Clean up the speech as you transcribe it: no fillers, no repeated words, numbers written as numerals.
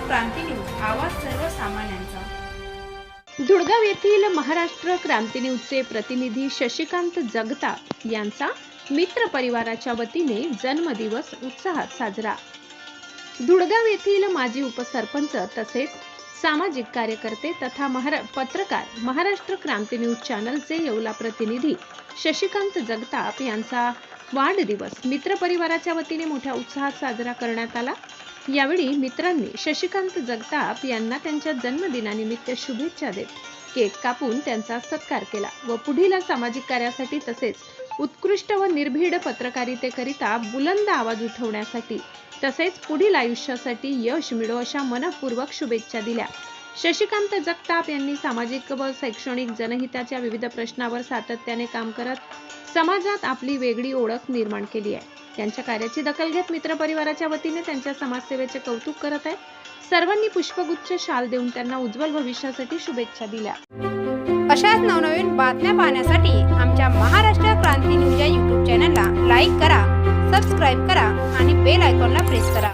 क्रांती news, आवाज सर्वसामान्यांचा। धुळगाव येथील महाराष्ट्र क्रांती न्यूजचे प्रतिनिधी शशिकांत जगताप यांचा मित्र परिवाराच्या वतीने जन्मदिवस उत्साहात साजरा। धुळगाव येथील माजी उपसरपंच तसेच सामाजिक कार्यकर्ते तथा पत्रकार महाराष्ट्र क्रांती न्यूज चॅनलचे येवला प्रतिनिधी शशिकांत जगताप यांचा वाढदिवस मित्र परिवाराच्या वतीने मोठ्या उत्साहात साजरा करण्यात आला। यावेळी मित्रांनी शशिकांत जगताप यांना त्यांच्या जन्मदिनानिमित्त शुभेच्छा देत केक कापून त्यांचा सत्कार केला व पुढील सामाजिक कार्यासाठी तसेच उत्कृष्ट व निर्भीड पत्रकारितेकरिता बुलंद आवाज उठवण्यासाठी तसेच पुढील आयुष्यासाठी यश मिळो अशा मनपूर्वक शुभेच्छा दिल्या। शशिकांत जगताप यांनी सामाजिक व शैक्षणिक जनहिताच्या विविध प्रश्नावर सातत्याने काम करत समाजात आपली वेगळी ओळख निर्माण केली आहे। त्यांच्या कार्याची दखल घेत मित्र परिवाराच्या वतीने त्यांच्या समाजसेवेचे कौतुक करत आहेत। सर्वांनी पुष्पगुच्छ शाल देऊन त्यांना उज्ज्वल भविष्यासाठी शुभेच्छा दिल्या। अशाच नवनवीन बातम्या पाहण्यासाठी आमच्या महाराष्ट्र क्रांती न्यूज या YouTube चॅनलला लाईक करा, सबस्क्राईब करा आणि बेल आयकॉनला प्रेस करा।